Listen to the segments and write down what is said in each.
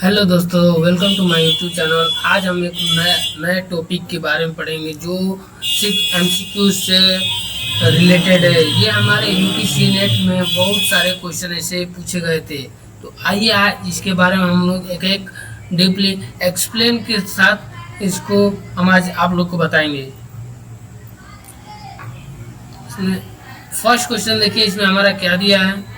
Hello दोस्तों, welcome to my YouTube channel. आज हम एक नए टॉपिक के बारे में पढ़ेंगे जो सिर्फ एमसीक्यू से रिलेटेड है। ये हमारे यूपीसी नेट में बहुत सारे क्वेश्चन ऐसे पूछे गए थे। तो आइए आज इसके बारे में हम लोग एक एक डीपली एक्सप्लेन के साथ इसको हम आज आप लोग को बताएंगे। इसमें फर्स्ट क्वेश्चन देखिए, इसमें हमारा क्या दिया है।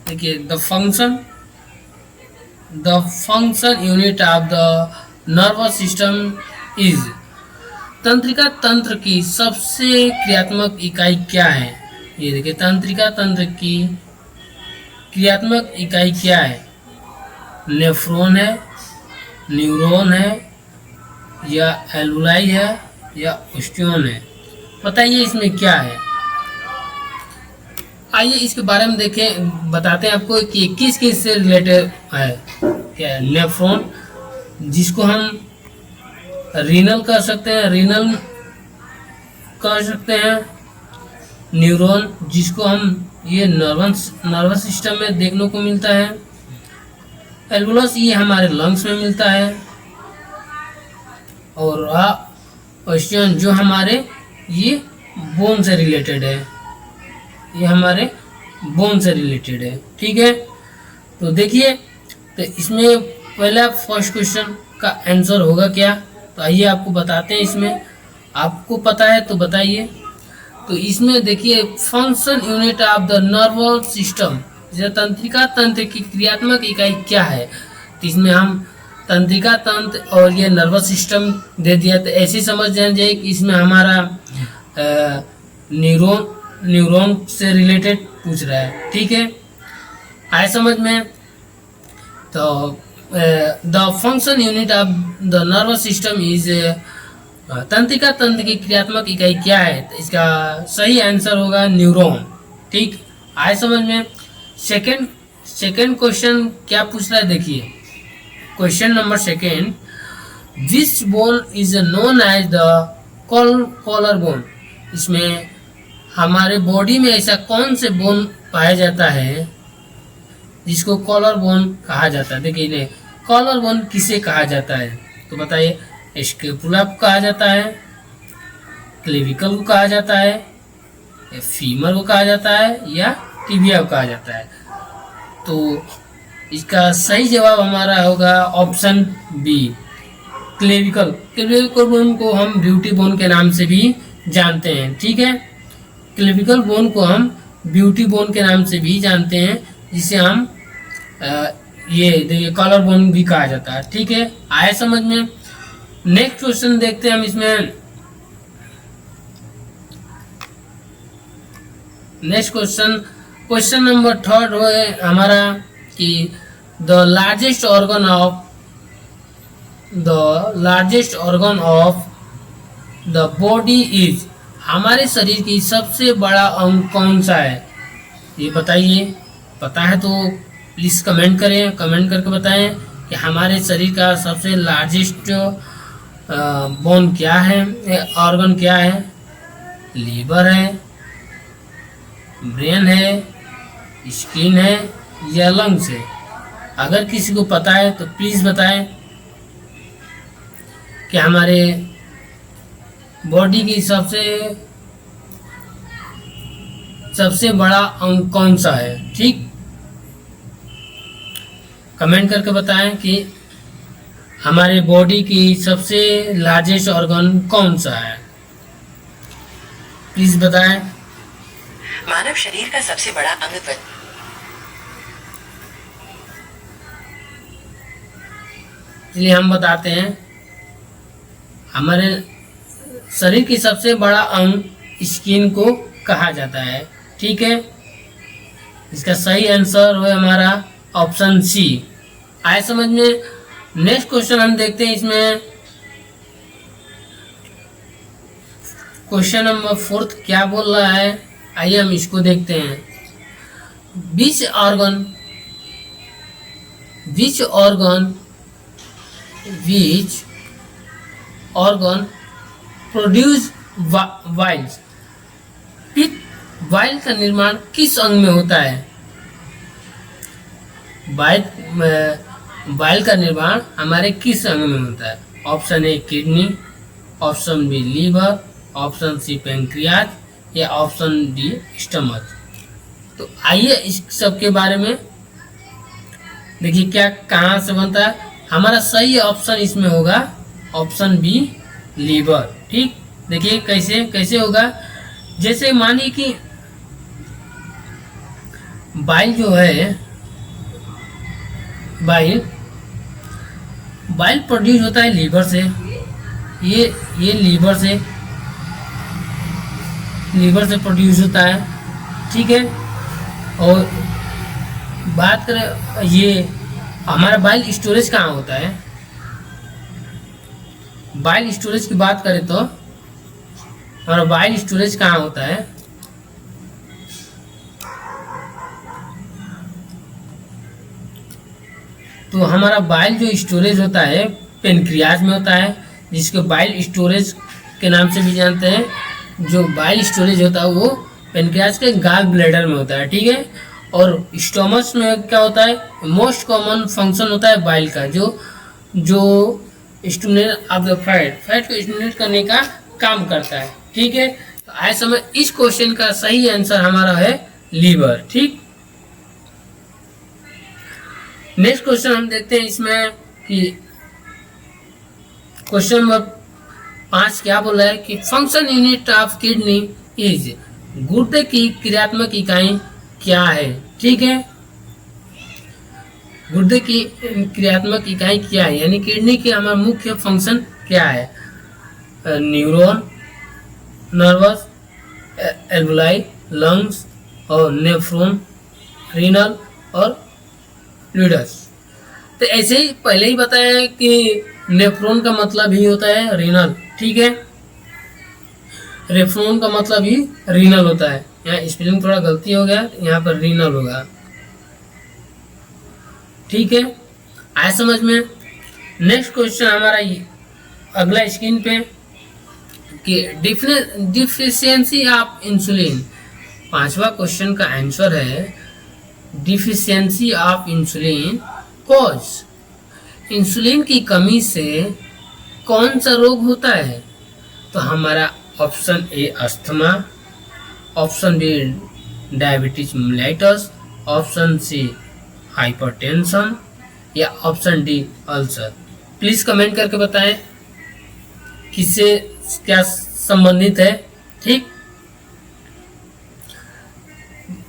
देखिए, the function unit of the nervous system is. तंत्रिका तंत्र की सबसे क्रियात्मक इकाई क्या है? ये देखिए, तंत्रिका तंत्र की क्रियात्मक इकाई क्या है? नेफ्रॉन है, न्यूरॉन है, या एलुलाई है, या ऑस्टियन है? बताइए इसमें क्या है। आइए इसके बारे में देखें, बताते हैं आपको कि किस किस से रिलेटेड है। क्या है? नेफ्रॉन, जिसको हम रीनल कर सकते हैं, रीनल कर सकते हैं। न्यूरॉन, जिसको हम ये नर्वस सिस्टम में देखने को मिलता है। एल्वुलस, ये हमारे लंग्स में मिलता है। और ऑस्टियन, जो हमारे ये बोन से रिलेटेड है, ये हमारे बोन से रिलेटेड है। ठीक है, तो देखिए, तो इसमें पहला फर्स्ट क्वेश्चन का आंसर होगा क्या? तो आइए आपको बताते हैं। इसमें आपको पता है तो बताइए। तो इसमें देखिए, function unit of the nervous system, जैसे तंत्रिका तंत्र की क्रियात्मक इकाई क्या है। तो इसमें हम तंत्रिका तंत्र और ये नर्वस सिस्टम दे दिया, तो ऐसे समझ जाइए कि इसमें हमारा न्यूरॉन से रिलेटेड पूछ रहा है। ठीक है, आए समझ में? तो the function unit of the nervous system is, तंत्रिका तंत्र की क्रियात्मक इकाई क्या है? तो इसका सही आंसर होगा न्यूरॉन। ठीक, आए समझ में? सेकंड क्वेश्चन क्या पूछ रहा है, देखिए question number second, which bone is known as the collar bone. इसमें हमारे बॉडी में ऐसा कौन से बोन पाया जाता है जिसको कॉलर बोन कहा जाता है? देखिए, कॉलर बोन किसे कहा जाता है? तो बताइए, स्कैपुला को कहा जाता है, क्लेविकल को कहा जाता है, या फीमर को कहा जाता है, या टिबिया को कहा जाता है? तो इसका सही जवाब हमारा होगा option B, clavicle. Clavicle bone को हम ब्यूटी बोन के नाम से भी जानते हैं। ठीक है, क्लेविकल बोन को हम ब्यूटी बोन के नाम से भी जानते हैं, जिसे हम ये देखिए कॉलर बोन भी कहा जाता है। ठीक है, आए समझ में? नेक्स्ट क्वेश्चन देखते हैं हम इसमें। नेक्स्ट क्वेश्चन नंबर थर्ड है हमारा कि the largest organ of the body is. हमारे शरीर की सबसे बड़ा अंग कौन सा है? ये बताइए। पता है तो प्लीज़ कमेंट करें, कमेंट करके बताएं कि हमारे शरीर का सबसे लार्जेस्ट बोन क्या है, ऑर्गन क्या है। लीवर है, ब्रेन है, स्किन है, या लंग्स है? अगर किसी को पता है तो प्लीज़ बताएं कि हमारे बॉडी की सबसे बड़ा अंग कौन सा है। ठीक, कमेंट करके बताएं कि हमारे बॉडी की सबसे लार्जेस्ट ऑर्गन कौन सा है, प्लीज बताएं। मानव शरीर का सबसे बड़ा अंग इसलिए हम बताते हैं, हमारे शरीर की सबसे बड़ा अंग स्किन को कहा जाता है। ठीक है, इसका सही आंसर है हमारा ऑप्शन सी। आए समझ में? नेक्स्ट क्वेश्चन हम देखते हैं। इसमें क्वेश्चन नंबर फोर्थ क्या बोल रहा है, आइए हम इसको देखते हैं। विच ऑर्गन प्रोड्यूस वाइल्स। बाइल का निर्माण किस अंग में होता है? बाइल बाइल का निर्माण हमारे किस अंग में होता है? Option A kidney, option B liver, option C pancreas या ऑप्शन डी स्टमक। तो आइए इस सब के बारे में देखिए क्या कहाँ से बनता है। हमारा सही ऑप्शन इसमें होगा ऑप्शन बी लीवर। ठीक, देखिए कैसे कैसे होगा। जैसे मानिए कि बाइल जो है, बाइल बाइल प्रोड्यूस होता है लीवर से। ये लीवर से प्रोड्यूस होता है। ठीक है, और बात करें ये हमारा बाइल स्टोरेज कहाँ होता है। बाइल स्टोरेज की बात करें तो हमारा बाइल स्टोरेज कहाँ होता है? तो हमारा बाइल जो स्टोरेज होता है पेनक्रियाज में होता है, जिसको बाइल स्टोरेज के नाम से भी जानते हैं। जो बाइल स्टोरेज होता है वो पेनक्रियाज के गाल ब्लैडर में होता है। ठीक है, और स्टोमच में क्या होता है? मोस्ट कॉमन फंक्शन होता है बाइल का, जो स्टिमुलेट ऑफ द फैट को स्टिमुलेट करने का काम करता है। ठीक है, तो आए समय इस क्वेश्चन का सही आंसर हमारा है लीवर। ठीक, नेक्स्ट क्वेश्चन हम देखते हैं इसमें कि क्वेश्चन नंबर 5 क्या बोला है कि function unit of kidney is, गुर्दे की क्रियात्मक इकाई क्या है? ठीक है, गुर्दे की क्रियात्मक इकाई क्या है, यानी किडनी के हमारा मुख्य फंक्शन क्या है? न्यूरॉन, नर्वस, एल्वुलाई, लंग्स और नेफ्रॉन, रीनल और फ्लूइड्स। तो ऐसे ही पहले ही बताया है कि नेफ्रॉन का मतलब ही होता है रीनल। ठीक है, रेफ्रॉन का मतलब ही रीनल होता है। यहाँ स्पेलिंग थोड़ा गलती हो गया, यहाँ पर रीनल होगा। ठीक है, आए समझ में। नेक्स्ट क्वेश्चन हमारा अगला स्क्रीन पे कि डिफिशियंसी ऑफ इंसुलिन। 5वां क्वेश्चन का आंसर है deficiency of insulin cause. Insulin की कमी से कौन सा रोग होता है? तो हमारा option A asthma, option B diabetes mellitus, option C hypertension या option D ulcer. Please comment करके बताएं किससे क्या संबंधित है। ठीक,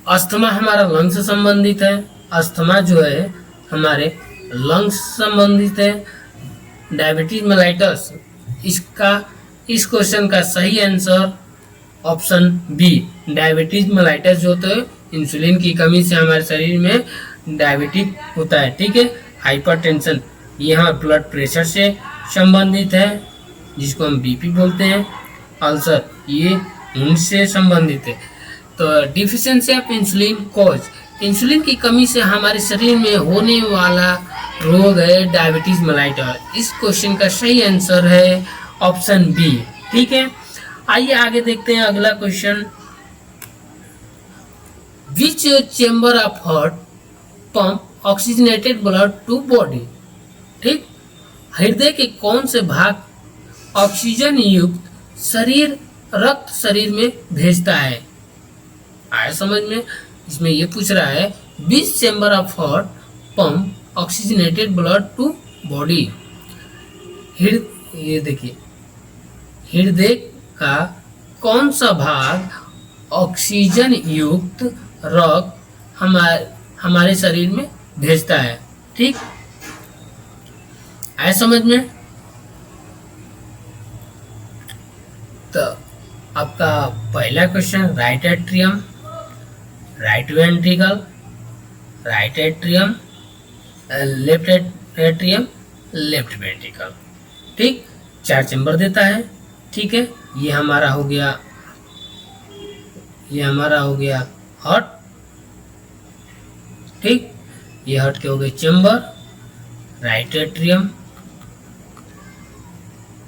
अस्थमा हमारा लंग से संबंधित है। अस्थमा जो है हमारे लंग्स से संबंधित है। डायबिटीज मेलाइटस, इस क्वेश्चन का सही answer option B diabetes mellitus जो होता है, इंसुलिन की कमी से हमारे शरीर में डायबिटिक होता है। ठीक है, हाइपरटेंशन यहाँ ब्लड प्रेशर से संबंधित है, जिसको हम बीपी बोलते हैं। अल्सर ये खून से संबंधित है। तो deficiency of insulin cause, insulin की कमी से हमारे शरीर में होने वाला रोग है डायबिटीज मेलाइटस। इस क्वेश्चन का सही आंसर है ऑप्शन बी। ठीक है, आइए आगे देखते हैं अगला question. Which chamber of heart pump oxygenated blood to body. ठीक, हृदय के कौन से भाग ऑक्सीजन युक्त रक्त शरीर में भेजता है? आया समझ में। इसमें ये पूछ रहा है which chamber of heart pump oxygenated blood to body. ये देखिए, हृदय का कौन सा भाग ऑक्सीजन युक्त रक्त हमारे शरीर में भेजता है? ठीक, आया समझ में। तो आपका पहला question right atrium, right ventricle, right atrium, left atrium, left ventricle. ठीक, 4 चैम्बर देता है। ठीक है, ये हमारा हो गया हार्ट। ठीक, ये हार्ट के हो गए chamber, right atrium,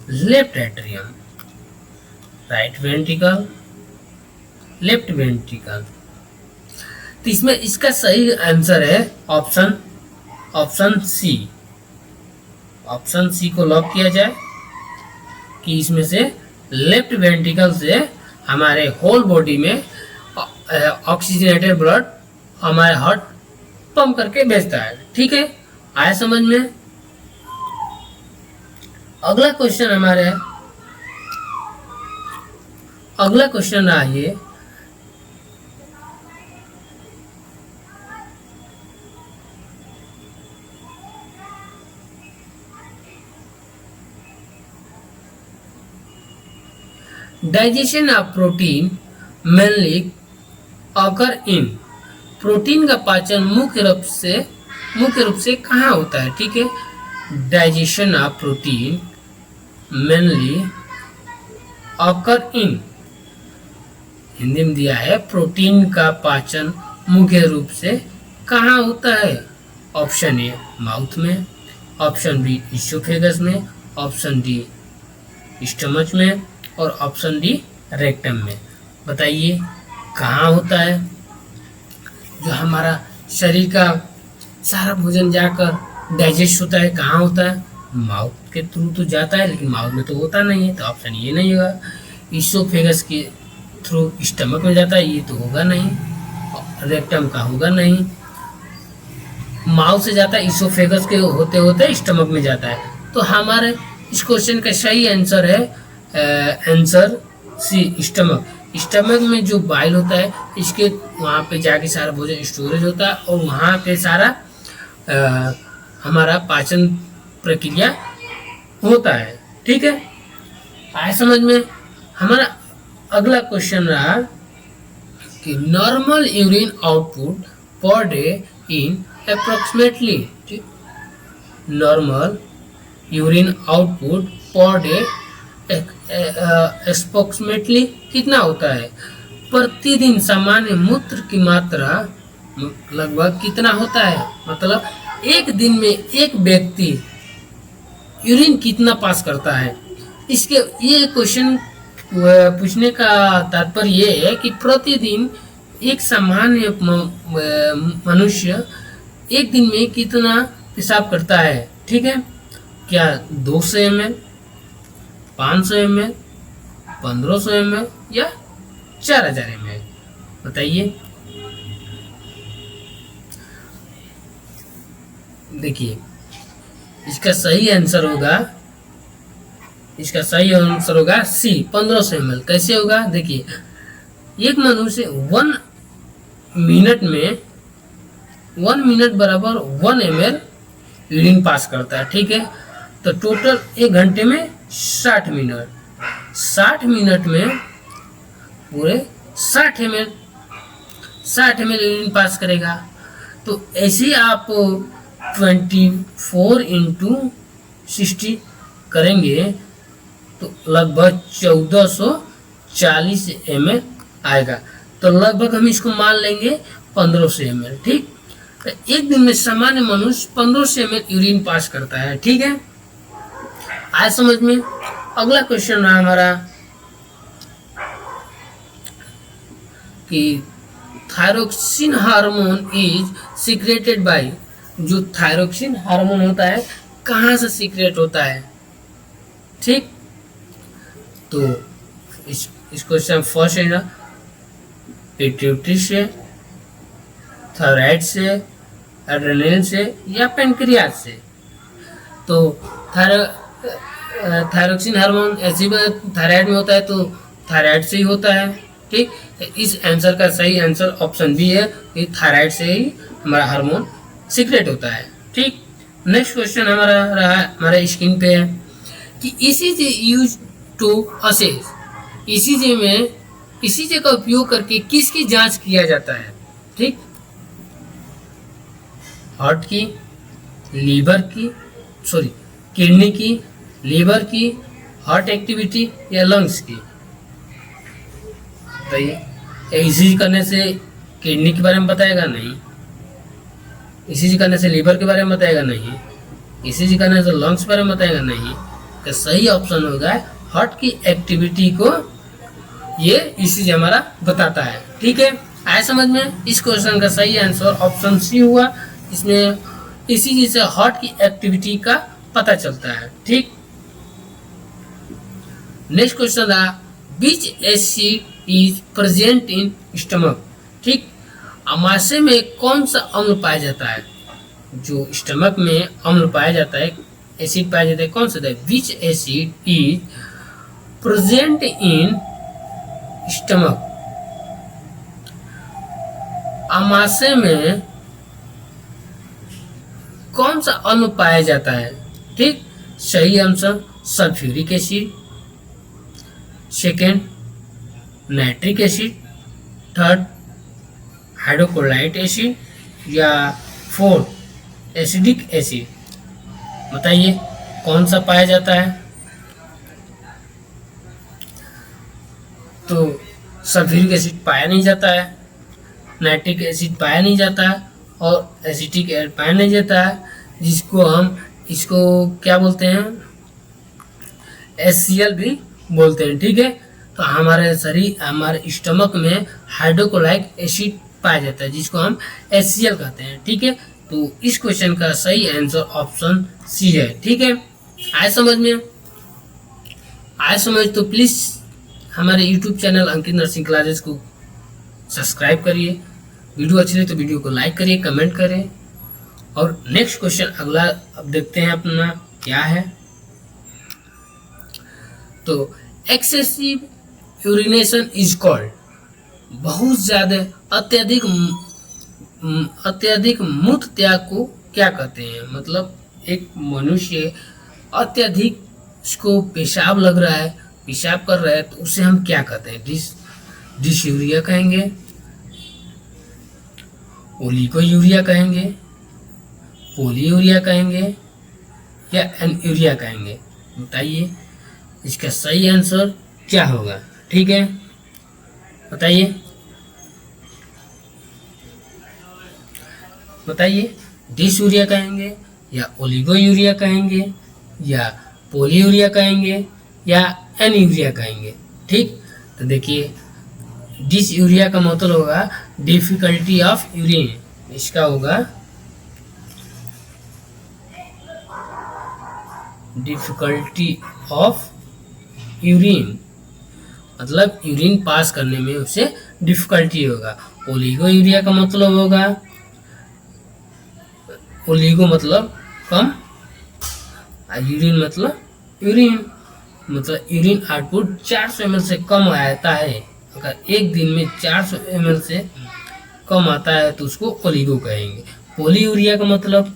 left atrium, right ventricle, left ventricle. तो इसमें इसका सही आंसर है ऑप्शन सी। ऑप्शन सी को लॉक किया जाए कि इसमें से लेफ्ट वेंट्रिकल से हमारे होल बॉडी में ऑक्सीजनेटेड ब्लड हमारे हार्ट पंप करके भेजता है। ठीक है, आया समझ में। अगला क्वेश्चन हमारे अगला क्वेश्चन रहा ये digestion of protein mainly occur in. Protein का पाचन मुख्य रूप से कहाँ होता है? ठीक है, digestion of protein mainly occur in, Hindi में दिया है प्रोटीन का पाचन मुख्य रूप से कहाँ होता है? ऑप्शन ए माउथ में, ऑप्शन बी इसोफेगस में, ऑप्शन डी स्टमच में और ऑप्शन डी रेक्टम में। बताइए कहाँ होता है? जो हमारा शरीर का सारा भोजन जाकर डाइजेस्ट होता है कहाँ होता है? माउथ के थ्रू तो जाता है, लेकिन माउथ में तो होता नहीं है, तो ऑप्शन ये नहीं होगा। इसोफेगस के थ्रू स्टमक में जाता है, ये तो होगा नहीं। रेक्टम का होगा नहीं। माउथ से जाता है, इसोफेगस के होते होते स्टमक में जाता है। तो हमारे इस क्वेश्चन का सही आंसर है आंसर सी स्टमक। स्टमक में जो बाइल होता है इसके वहाँ पे जाके सारा भोजन स्टोरेज होता है और वहाँ पे सारा हमारा पाचन प्रक्रिया होता है। ठीक है, आए समझ में। हमारा अगला क्वेश्चन रहा कि normal urine output per day in approximately. Normal urine output per day approximately कितना होता है? प्रतिदिन सामान्य मूत्र की मात्रा लगभग कितना होता है? मतलब एक दिन में एक व्यक्ति यूरिन कितना पास करता है? इसके ये क्वेश्चन पूछने का तात्पर्य ये है कि प्रतिदिन एक सामान्य मनुष्य एक दिन में कितना पेशाब करता है। ठीक है, क्या 200 ml, 500 ml, 1500 ml या 4000 ml? बताइए। देखिए इसका सही आंसर होगा सी 1500 ml। कैसे होगा? देखिए एक मनुष्य 1 मिनट बराबर 1 ml यूरिन पास करता है। ठीक है, तो टोटल 1 घंटे में 60 मिनट में पूरे 60 ml यूरिन पास करेगा। तो ऐसे आप 24 × 60 करेंगे तो लगभग 1440 ml आएगा। तो लगभग हम इसको मान लेंगे 1500 ml। ठीक, तो एक दिन में सामान्य मनुष्य 1500 ml यूरिन पास करता है। ठीक है, आए समझ में। अगला क्वेश्चन रहा हमारा कि thyroxine hormone is secreted by. जो थायरोक्सिन हार्मोन होता है कहाँ से सीक्रेट होता है? ठीक, तो इस क्वेश्चन फर्स्ट है ना, पिट्यूटरी से, थायराइड से, एड्रेनल से या पेनक्रियास से। तो थायरोक्सिन हार्मोन ऐसे थायराइड में होता है तो थायराइड से ही होता है। ठीक, इस आंसर का सही आंसर ऑप्शन बी है कि थायराइड से ही हमारा हार्मोन सीक्रेट होता है। ठीक, नेक्स्ट क्वेश्चन हमारा रहा हमारे स्क्रीन पे है कि ECG use to assess. ECG का उपयोग करके किसकी जांच किया जाता है? ठीक, हार्ट की, लीवर की, किडनी की, लीवर की, हार्ट एक्टिविटी या लंग्स की? बताइए। ईसीजी करने से किडनी के बारे में बताएगा? नहीं। ईसीजी करने से लीवर के बारे में बताएगा? नहीं। ईसीजी करने से लंग्स के बारे में बताएगा? नहीं। तो सही ऑप्शन होगा हार्ट की एक्टिविटी को ये इसी हमारा बताता है। ठीक है, आया समझ में? इस क्वेश्चन का सही आंसर ऑप्शन सी हुआ। इसमें इसी चीज से हार्ट की एक्टिविटी का पता चलता है। ठीक, नेक्स्ट क्वेश्चन था विच acid is present in stomach. ठीक, आमाशय में कौन सा अम्ल पाया जाता है? जो स्टमक में अम्ल पाया जाता है, एसिड पाया जाता है, कौन सा है? Which acid is present in stomach. आमाशय में कौन सा अम्ल पाया जाता है? ठीक, सही answer sulphuric acid, second nitric acid, third hydrochloride acid या फोर्थ एसिडिक एसिड। बताइए कौन सा पाया जाता है? तो सल्फ्यूरिक एसिड पाया नहीं जाता है, नाइट्रिक एसिड पाया नहीं जाता है और एसिटिक एसिड पाया नहीं जाता है, जिसको हम इसको क्या बोलते हैं? HCl भी बोलते हैं। ठीक है, तो हमारे शरीर, हमारे स्टमक में हाइड्रोक्लोराइक एसिड पाया जाता है, जिसको हम HCl कहते हैं। ठीक है, तो इस क्वेश्चन का सही आंसर ऑप्शन सी है। ठीक है, आए समझ में? आए समझ तो प्लीज हमारे YouTube चैनल अंकित नर्सिंग क्लासेस को सब्सक्राइब करिए। वीडियो अच्छी लगे तो वीडियो को लाइक करिए, कमेंट करें। और नेक्स्ट क्वेश्चन अगला अब देखते हैं अपना क्या है। तो एक्सेसिव यूरिनेशन इज कॉल्ड, बहुत ज्यादा अत्यधिक मूत्र त्याग को क्या कहते हैं? मतलब एक मनुष्य अत्यधिक उसको पेशाब लग रहा है, पेशाब कर रहा है, तो उसे हम क्या कहते हैं? डिसयूरिया कहेंगे, ओलिगोयूरिया कहेंगे, पोलीयूरिया कहेंगे या एनयूरिया कहेंगे? बताइए इसका सही आंसर क्या होगा। ठीक है, बताइए बताइए डिसयूरिया कहेंगे या ओलिगोयूरिया कहेंगे या पोलीयूरिया कहेंगे या एनयूरिया कहेंगे? ठीक, तो देखिए डिसयूरिया का मतलब होगा डिफिकल्टी ऑफ यूरिन, इसका होगा डिफिकल्टी ऑफ यूरिन, मतलब यूरिन पास करने में उसे डिफिकल्टी होगा। ओलिगोयूरिया का मतलब होगा, ओलिगो मतलब कम, यूरिन मतलब यूरिन आउटपुट 400 ml से कम आता है। अगर एक दिन में 400 ml से कम आता है तो उसको ओलिगो कहेंगे। पोलीयूरिया का मतलब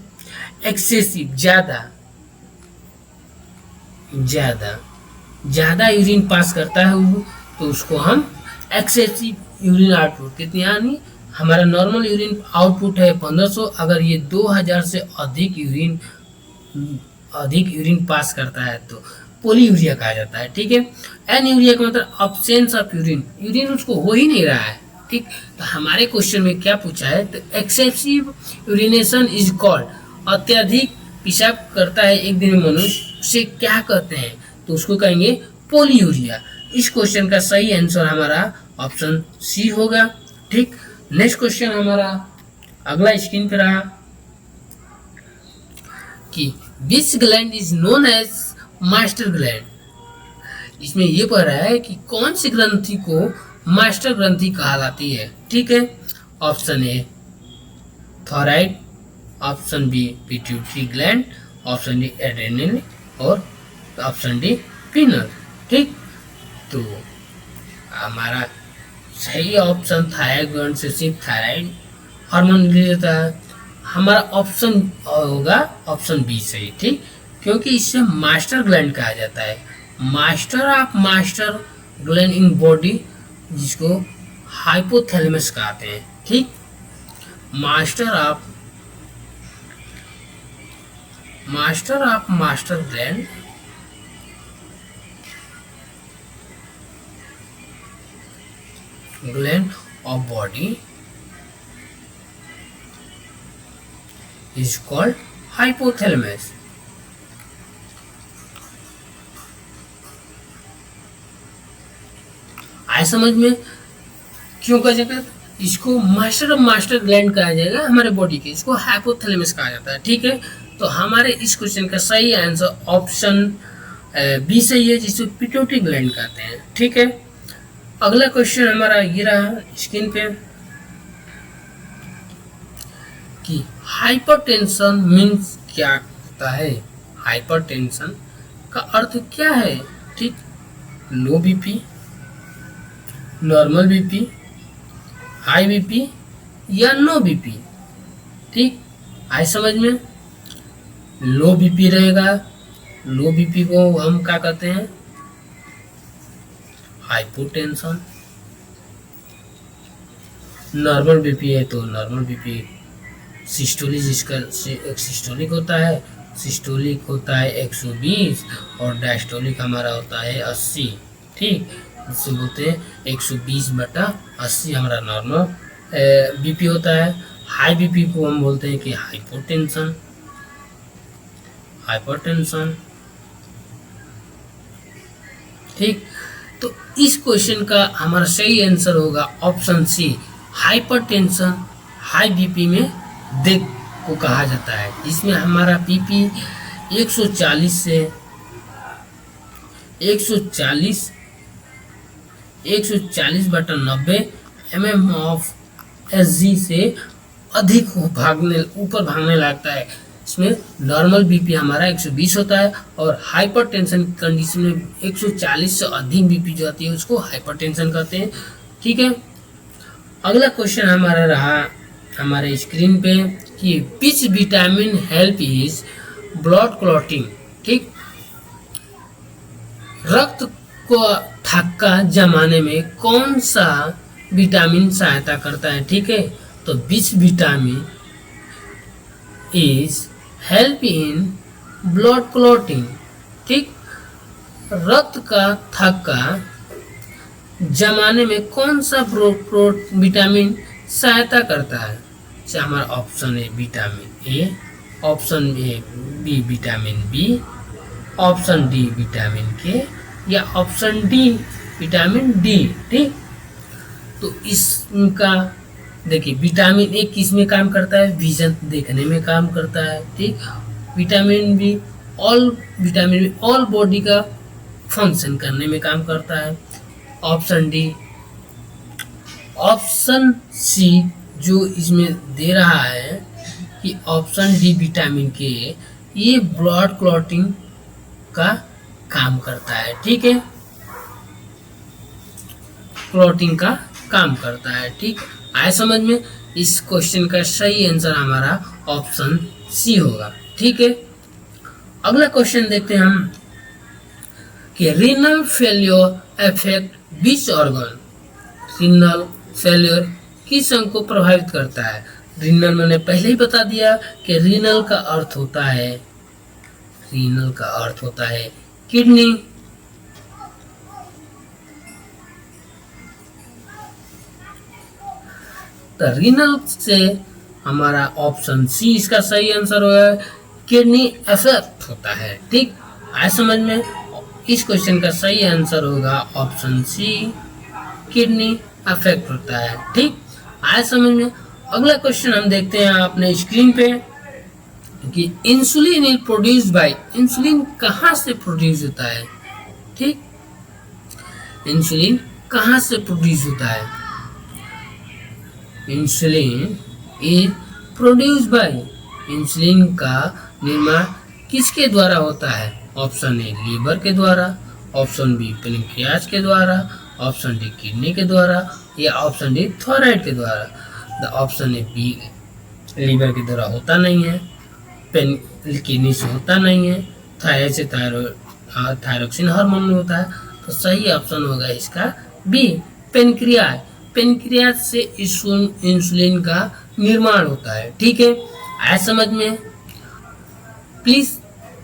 एक्सेसिव, ज्यादा यूरिन पास करता है वो, तो उसको हम एक्सेसिव यूरिन आउटपुट, कितनी, यानी हमारा नॉर्मल यूरिन आउटपुट है 1500, अगर ये 2000 से अधिक यूरिन पास करता है तो पोलीयूरिया कहा जाता है। ठीक है, एनयूरिया का मतलब अब्सेंस ऑफ यूरिन उसको हो ही नहीं रहा है। ठीक, तो हमारे क्वेश्चन में क्या पूछा है? तो एक्सेसिव यूरिनेशन इज कॉल्ड, अत्यधिक पेशाब करता है एक दिन में मनुष्य, उसे क्या कहते हैं? तो उसको कहेंगे पोलीयूरिया। इस क्वेश्चन का सही आंसर हमारा ऑप्शन सी होगा। ठीक, नेक्स्ट क्वेश्चन हमारा अगला स्क्रीन पे रहा कि which gland is known as master gland. इसमें ये पढ़ रहा है कि कौन सी ग्रंथि को मास्टर ग्रंथि कहा जाती है। ठीक है, option A thyroid, option B pituitary gland, option D adrenal और ऑप्शन डी पीनल। ठीक, तो हमारा सही ऑप्शन थायराइड ग्लैंड से सिर्फ थायराइड हार्मोन रिलीज होता है। हमारा ऑप्शन होगा ऑप्शन बी सही। ठीक, क्योंकि इससे मास्टर ग्लैंड कहा जाता है, मास्टर ग्लैंड इन बॉडी, जिसको हाइपोथैलेमस कहते हैं। ठीक, master of master gland of body is called hypothalamus. आए समझ में? क्यों कहा जाएगा? इसको मास्टर ग्लैंड कहा जाएगा हमारे बॉडी के, इसको हाइपोथैलेमस कहा जाता है। ठीक है, तो हमारे इस क्वेश्चन का सही आंसर ऑप्शन बी सही है, जिसको पिट्यूटरी ग्लैंड कहते हैं। ठीक है, अगला क्वेश्चन हमारा ये रहा स्क्रीन पे कि हाइपरटेंशन मीन्स क्या होता है। हाइपरटेंशन का अर्थ क्या है? ठीक, लो BP, normal BP, high BP या नो बीपी। ठीक, आए समझ में? लो बीपी रहेगा, लो बीपी को हम क्या कहते हैं? हाइपोटेंशन। नॉर्मल बीपी है तो नॉर्मल बीपी सिस्टोलिक, जिसका सिस्टोलिक होता है, सिस्टोलिक होता है 120 और डायस्टोलिक हमारा होता है 80। ठीक, जिसे बोलते हैं 120/80 हमारा नॉर्मल बीपी होता है। हाई बीपी को हम बोलते हैं कि हाइपोटेंशन। हाइपरटेंशन। ठीक, तो इस क्वेश्चन का हमारा सही आंसर होगा option C, hypertension high BP में देख को कहा जाता है। इसमें हमारा बीपी 140 से 140/90 mm ऑफ एसजी से अधिक ऊपर भागने लगता है। इसमें नॉर्मल बीपी हमारा 120 होता है और हाइपरटेंशन कंडीशन में 140 से अधिक बीपी जो आती है उसको हाइपरटेंशन कहते हैं। ठीक है, अगला क्वेश्चन हमारा रहा हमारे स्क्रीन पे कि which vitamin help is blood clotting. ठीक, रक्त को थक्का जमाने में कौन सा विटामिन सहायता करता है? ठीक है, तो which vitamin is help in blood clotting. ठीक, रक्त का थक्का जमाने में कौन सा विटामिन सहायता करता है? हमारा ऑप्शन है vitamin A, option A B vitamin B, option D vitamin K या ऑप्शन डी विटामिन डी। ठीक, तो इसका देखिए विटामिन ए किस में काम करता है? विजन देखने में काम करता है। ठीक, विटामिन बी ऑल बॉडी का फंक्शन करने में काम करता है। ऑप्शन डी, ऑप्शन सी जो इसमें दे रहा है कि ऑप्शन डी विटामिन के, ये ब्लड क्लॉटिंग का काम करता है। ठीक है, क्लॉटिंग का काम करता है। ठीक, आए समझ में? इस क्वेश्चन का सही आंसर हमारा ऑप्शन सी होगा। ठीक है, अगला क्वेश्चन देखते हैं हम कि renal failure affect which organ. Renal failure किस अंग को प्रभावित करता है? रीनल मैंने पहले ही बता दिया कि रीनल का अर्थ होता है किडनी। तो रीनल से हमारा ऑप्शन सी इसका सही आंसर होगा, किडनी अफेक्ट होता है। ठीक, आए समझ में? इस क्वेश्चन का सही आंसर होगा ऑप्शन सी, किडनी अफेक्ट होता है। ठीक, आए समझ में? अगला क्वेश्चन हम देखते हैं अपने स्क्रीन पे कि insulin is produced by, insulin कहाँ से प्रोड्यूस होता है? ठीक, इंसुलिन कहाँ से प्रोड्यूस होता है? Insulin is produced by, insulin का निर्माण किसके द्वारा होता है? ऑप्शन ए लीवर के द्वारा, ऑप्शन बी पैनक्रियाज के द्वारा, ऑप्शन डी किडनी के द्वारा या ऑप्शन डी थायराइड के द्वारा। The option A B liver के द्वारा होता नहीं है, किडनी से होता नहीं है, थायराइड से थायरोक्सिन हार्मोन में होता है। तो सही ऑप्शन होगा इसका बी, पैनक्रियाज। पैनक्रियाज से इंसुलिन का निर्माण होता है। ठीक है, आया समझ में? प्लीज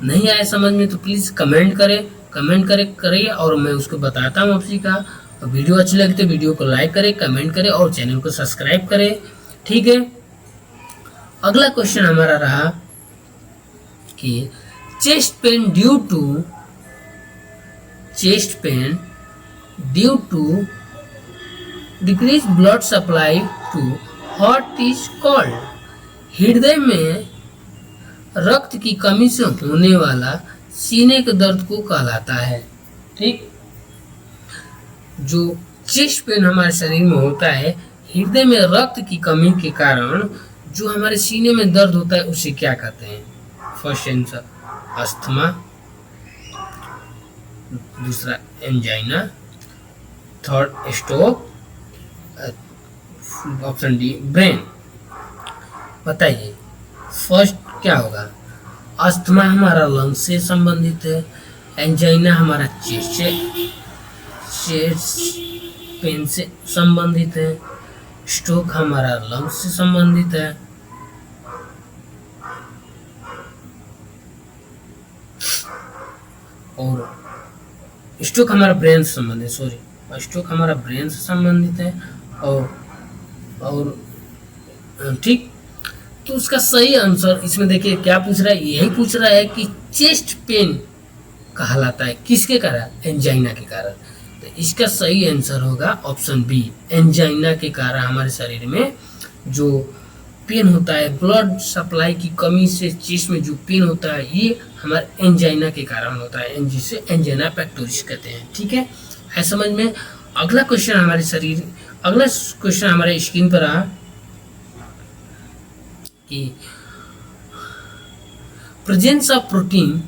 नहीं आया समझ में तो प्लीज कमेंट करें और मैं उसको बताता हूँ आपसी का। वीडियो अच्छी लगी तो वीडियो को लाइक करें, कमेंट करें और चैनल को सब्सक्राइब करें। ठीक है, अगला क्वेश्चन हमारा रहा कि chest pain due to decrease blood supply to heart is called. हृदय में रक्त की कमी से होने वाला सीने के दर्द को कहलाता है। ठीक, जो चेस्ट पेन हमारे शरीर में होता है, हृदय में रक्त की कमी के कारण जो हमारे सीने में दर्द होता है उसे क्या कहते हैं? फर्स्ट आंसर अस्थमा, दूसरा angina, third stroke, option D brain. बताइए फर्स्ट क्या होगा? अस्थमा हमारा लंग से संबंधित है, एंजाइना हमारा चेस्ट पेन से संबंधित है, स्ट्रोक हमारा लंग से संबंधित है, और स्ट्रोक हमारा ब्रेन से संबंधित, स्ट्रोक हमारा ब्रेन से संबंधित है। और ठीक, तो उसका सही आंसर इसमें देखिए क्या पूछ रहा है, यही पूछ रहा है कि चेस्ट पेन कहलाता है किसके कारण? एंजाइना के कारण। तो इसका सही आंसर होगा ऑप्शन बी, एंजाइना के कारण हमारे शरीर में जो पेन होता है, ब्लड सप्लाई की कमी से चेस्ट में जो पेन होता है, ये हमारे एंजाइना के कारण होता है, जिसे एंजाइना पेक्टोरिस कहते हैं। ठीक है, है समझ में? अगला क्वेश्चन हमारे स्क्रीन पर आ कि presence of protein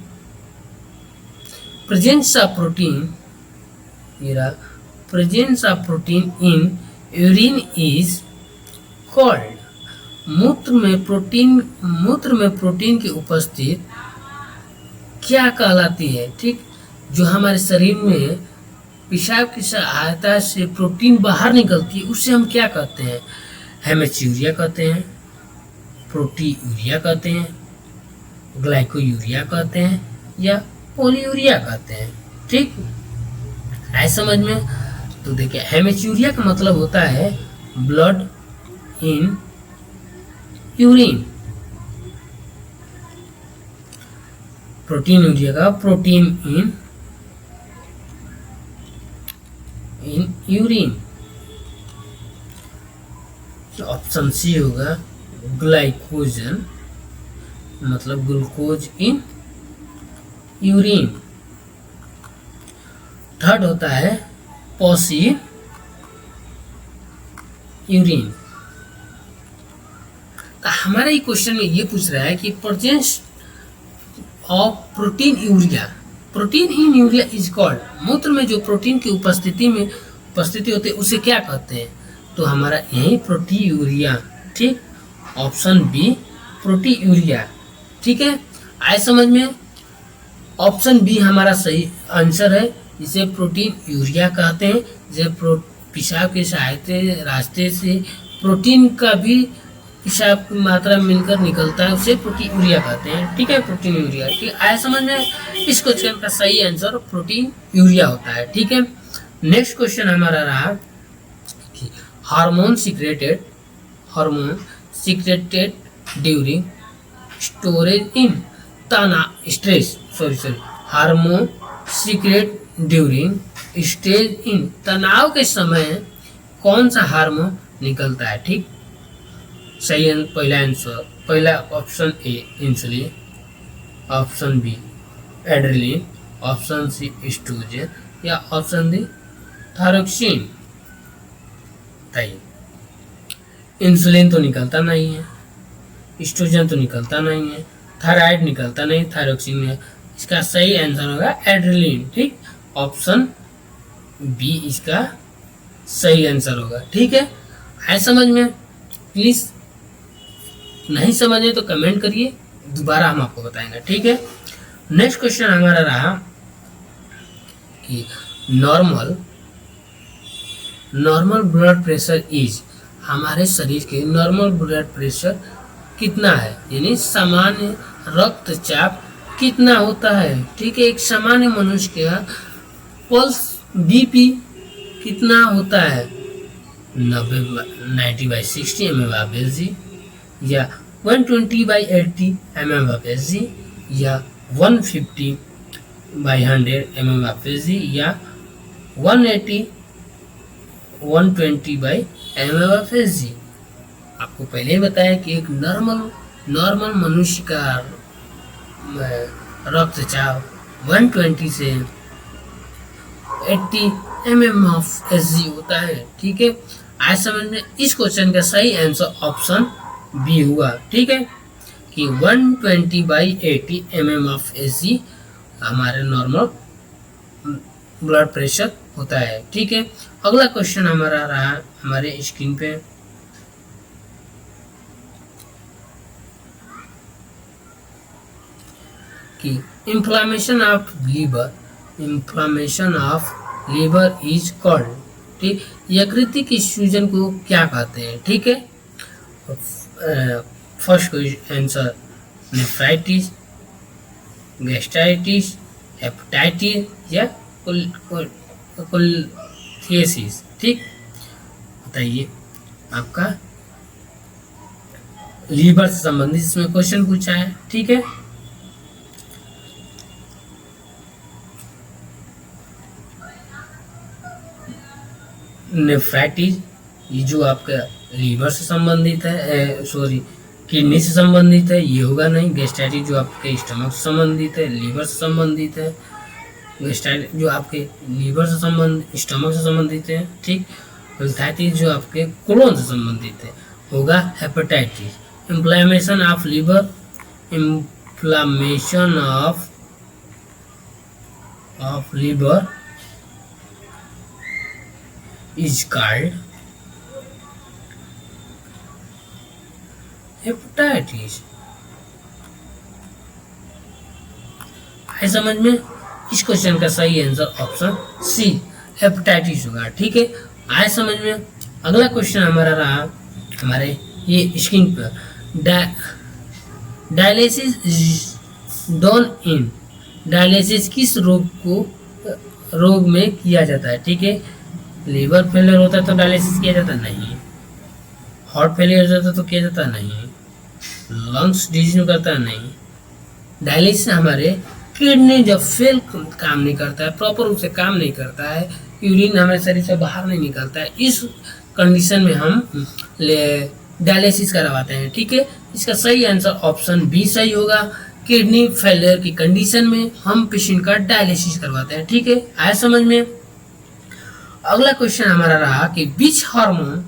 in urine is called। मूत्र में प्रोटीन की उपस्थिति क्या कहलाती है? ठीक, जो हमारे शरीर में पेशाब की सहायता से प्रोटीन बाहर निकलती है उसे हम क्या कहते हैं? हेमेच्यूरिया कहते हैं, प्रोटीयूरिया कहते हैं, ग्लाइकोयूरिया कहते हैं, या पोलीयूरिया कहते हैं। ठीक, है समझ में? तो देखिए हेमेच्यूरिया का मतलब होता है ब्लड इन यूरिन, प्रोटीनयूरिया का protein in urine. Option C होगा ग्लाइकोजन, मतलब ग्लूकोज इन यूरिन। थर्ड होता है पॉसी यूरिन। तो हमारा ये क्वेश्चन में ये पूछ रहा है कि presence of protein in urea is called. मूत्र में जो प्रोटीन की उपस्थिति होती है उसे क्या कहते हैं? तो हमारा यही प्रोटीयूरिया। ठीक, ऑप्शन बी प्रोटीयूरिया। ठीक है, आए समझ में? ऑप्शन बी हमारा सही आंसर है, जिसे प्रोटीन यूरिया कहते हैं। जब पेशाब के सहायता रास्ते से प्रोटीन का भी पेशाब की मात्रा मिलकर निकलता है उसे प्रोटीयूरिया कहते हैं। ठीक है, प्रोटीन यूरिया। ठीक, आया समझ में? इस क्वेश्चन का सही आंसर प्रोटीन यूरिया होता है। ठीक है, नेक्स्ट क्वेश्चन हमारा रहा कि hormone secreted during storage in hormone secret during stage in तनाव के समय कौन सा हार्मोन निकलता है? ठीक, सही पहला option A insulin, option B adrenaline, option C estrogen, या ऑप्शन डी थायरोक्सिन। बताइए, इंसुलिन तो निकलता नहीं है, एस्ट्रोजन तो निकलता नहीं है, थायराइड निकलता नहीं, थायरोक्सिन है। इसका सही आंसर होगा एड्रेलिन। ठीक, ऑप्शन बी इसका सही आंसर होगा। ठीक है समझ में? प्लीज नहीं समझे तो कमेंट करिए, दोबारा हम आपको बताएंगे। ठीक है, नेक्स्ट क्वेश्चन हमारा रहा कि नॉर्मल ब्लड प्रेशर इज, हमारे शरीर के नॉर्मल ब्लड प्रेशर कितना है, यानी सामान्य रक्तचाप कितना होता है। ठीक है, एक सामान्य मनुष्य का पल्स बीपी कितना होता है? 90/60 mm/Hg, या 120/80 mm/Hg, या 150/100 mm/Hg, या 180 120/mMHg। आपको पहले ही बताया कि एक नॉर्मल मनुष्य का रक्तचाप 120 से 80 mmHg होता है। ठीक है, आज समझ में इस क्वेश्चन का सही आंसर ऑप्शन बी हुआ। ठीक है, कि 120/80 mmHg हमारे नॉर्मल ब्लड प्रेशर होता है। ठीक है, अगला क्वेश्चन हमारा रहा हमारे स्क्रीन पे, कि inflammation of liver is called. ठीक, यकृत की सूजन को क्या कहते हैं? ठीक है, first answer nephritis, gastritis, hepatitis या कोलिथियासिस। ठीक, बताइए आपका लीवर से संबंधित इसमें क्वेश्चन पूछा है। ठीक है, नेफ्राइटिस ये जो आपका लीवर से संबंधित है, सॉरी किडनी से संबंधित है, ये होगा नहीं। गैस्ट्राइटिस जो आपके स्टमक से संबंधित है, लीवर से संबंधित है। गैस्ट्राइटिस जो आपके लीवर से संबंधित, स्टमक से संबंधित है। ठीक, कोलिथाइटिस जो आपके कोलोन से संबंधित है, होगा hepatitis. Inflammation of liver, inflammation of liver is called hepatitis। है समझ में? इस क्वेश्चन का सही आंसर ऑप्शन सी हेपेटाइटिस होगा। ठीक है, आए समझ में? अगला क्वेश्चन हमारा रहा हमारे ये स्क्रीन पर, डायलिसिस डन इन। डायलिसिस किस रोग में किया जाता है? ठीक है, लीवर फेलियर होता है तो डायलिसिस किया जाता नहीं, हार्ट फेलियर होता है तो किया जाता नहीं, लंग्स डिजीज में करता नहीं। डायलिसिस हमारे किडनी जब फेल काम नहीं करता है, प्रॉपर रूप से काम नहीं करता है, यूरिन हमारे शरीर से बाहर नहीं निकलता है, इस कंडीशन में हम डायलिसिस करवाते हैं। ठीक है, इसका सही आंसर ऑप्शन बी सही होगा। किडनी फेलियर की कंडीशन में हम पेशेंट का डायलिसिस करवाते हैं। ठीक है, आया समझ में? अगला क्वेश्चन हमारा रहा कि which hormone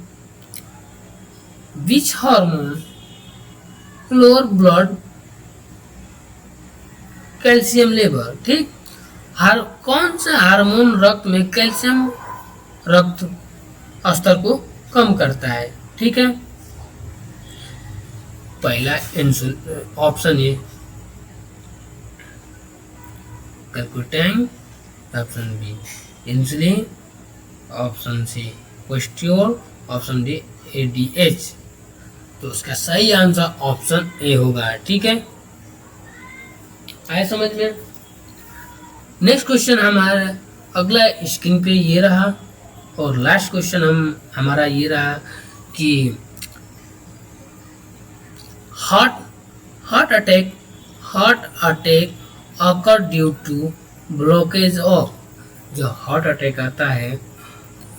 lower blood calcium level. ठीक, कौन सा हार्मोन रक्त में कैल्शियम रक्त स्तर को कम करता है? ठीक है, पहला option A calcitonin, option B insulin, option C cholesterol, option D ADH. तो उसका सही आंसर ऑप्शन ए होगा। ठीक है, आए समझ में? नेक्स्ट क्वेश्चन हमारा अगला स्क्रीन पे ये रहा, और लास्ट क्वेश्चन हमारा ये रहा कि heart attack occur due to blockage of. जो हार्ट अटैक आता है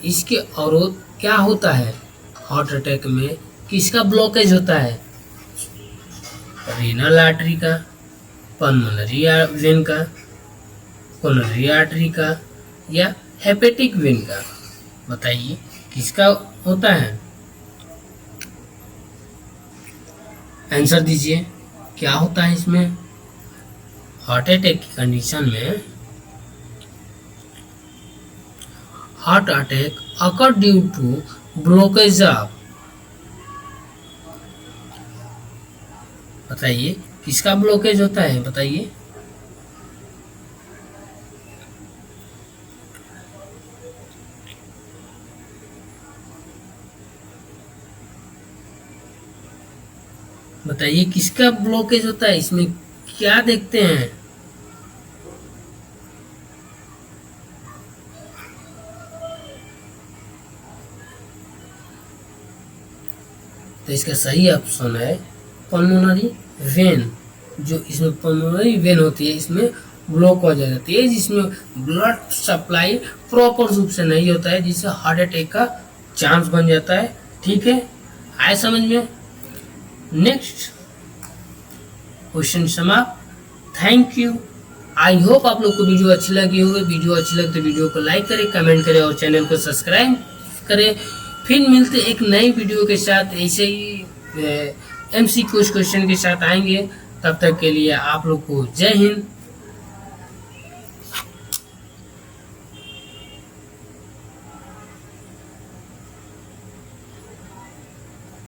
इसके अवरोध क्या होता है? हार्ट अटैक में किसका ब्लॉकेज होता है? रीनल आर्टरी का, पल्मोनरी वेन का, कोरोनरी आर्टरी का, या हेपेटिक वेन का? बताइए किसका होता है? आंसर दीजिए, क्या होता है इसमें? हार्ट अटैक की कंडीशन में heart attack occur due to blockage of. बताइए किसका ब्लॉकेज होता है? बताइए। बताइए किसका ब्लॉकेज होता है? इसमें क्या देखते हैं? तो इसका सही ऑप्शन है पल्मोनरी वेन। जो इसमें पल्मोनरी वेन होती है इसमें ब्लॉक हो जाती है, जिसमें ब्लड सप्लाई प्रॉपर रूप से नहीं होता है, जिससे हार्ट अटैक का चांस बन जाता है। ठीक है, आए समझ में। नेक्स्ट क्वेश्चन समाप्त। Thank you. आई होप आप लोग को वीडियो अच्छी लगी होगी। वीडियो अच्छी लगे तो वीडियो को लाइक करें, कमेंट करें और चैनल को सब्सक्राइब करें। फिर मिलते एक नई वीडियो के साथ, ऐसे ही MC क्वेश्चन के साथ आएंगे। तब तक के लिए आप लोग को जय हिंद।